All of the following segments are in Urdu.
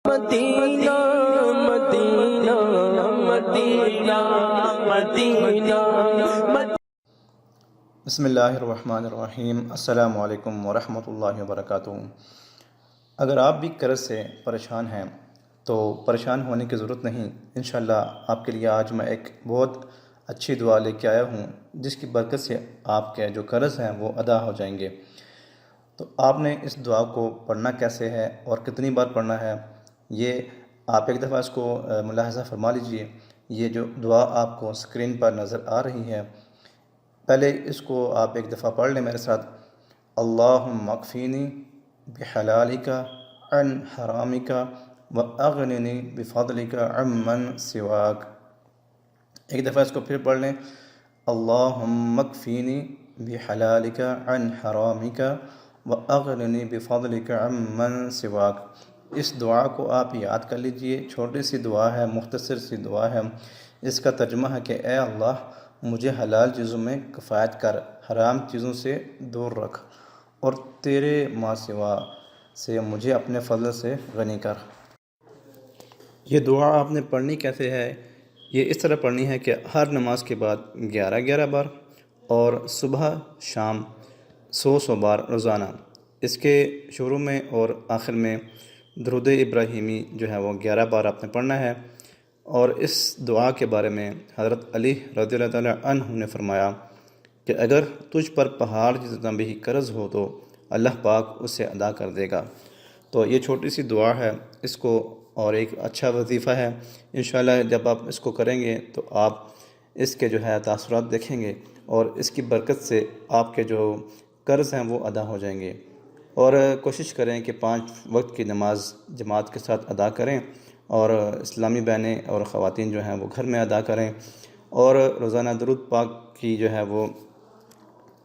مدینہ مدینہ مدینہ مدینہ بسم اللہ الرحمن الرحیم۔ السلام علیکم ورحمۃ اللہ وبرکاتہ۔ اگر آپ بھی قرض سے پریشان ہیں تو پریشان ہونے کی ضرورت نہیں۔ انشاءاللہ آپ کے لیے آج میں ایک بہت اچھی دعا لے کے آیا ہوں جس کی برکت سے آپ کے جو قرض ہیں وہ ادا ہو جائیں گے۔ تو آپ نے اس دعا کو پڑھنا کیسے ہے اور کتنی بار پڑھنا ہے، یہ آپ ایک دفعہ اس کو ملاحظہ فرما لیجئے۔ یہ جو دعا آپ کو اسکرین پر نظر آ رہی ہے، پہلے اس کو آپ ایک دفعہ پڑھ لیں میرے ساتھ۔ اللہم اکفینی بحلالک عن حرامک واغننی بفضلک عمن سواک۔ ایک دفعہ اس کو پھر پڑھ لیں۔ اللہم اکفینی بحلالک عن حرامک واغننی بفضلک عمن سواک۔ اس دعا کو آپ یاد کر لیجئے۔ چھوٹی سی دعا ہے، مختصر سی دعا ہے۔ اس کا ترجمہ ہے کہ اے اللہ، مجھے حلال چیزوں میں کفایت کر، حرام چیزوں سے دور رکھ، اور تیرے ما سوا سے مجھے اپنے فضل سے غنی کر۔ یہ دعا آپ نے پڑھنی کیسے ہے؟ یہ اس طرح پڑھنی ہے کہ ہر نماز کے بعد 11 بار اور صبح شام 100 بار روزانہ۔ اس کے شروع میں اور آخر میں درود ابراہیمی جو ہے وہ 11 بار آپ نے پڑھنا ہے۔ اور اس دعا کے بارے میں حضرت علی رضی اللہ تعالیٰ عنہ نے فرمایا کہ اگر تجھ پر پہاڑ جتنا بھی قرض ہو تو اللہ پاک اسے ادا کر دے گا۔ تو یہ چھوٹی سی دعا ہے، اس کو اور ایک اچھا وظیفہ ہے۔ انشاءاللہ جب آپ اس کو کریں گے تو آپ اس کے جو ہے تاثرات دیکھیں گے، اور اس کی برکت سے آپ کے جو قرض ہیں وہ ادا ہو جائیں گے۔ اور کوشش کریں کہ 5 وقت کی نماز جماعت کے ساتھ ادا کریں، اور اسلامی بہنیں اور خواتین جو ہیں وہ گھر میں ادا کریں، اور روزانہ درود پاک کی جو ہے وہ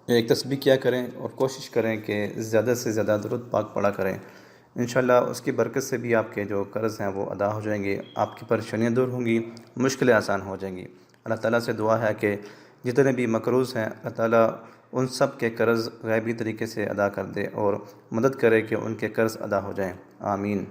ایک تسبیح کیا کریں، اور کوشش کریں کہ زیادہ سے زیادہ درود پاک پڑھا کریں۔ انشاءاللہ اس کی برکت سے بھی آپ کے جو قرض ہیں وہ ادا ہو جائیں گے، آپ کی پریشانیاں دور ہوں گی، مشکلیں آسان ہو جائیں گی۔ اللہ تعالیٰ سے دعا ہے کہ جتنے بھی مقروض ہیں اللہ تعالیٰ ان سب کے قرض غیبی طریقے سے ادا کر دے، اور مدد کرے کہ ان کے قرض ادا ہو جائیں۔ آمین۔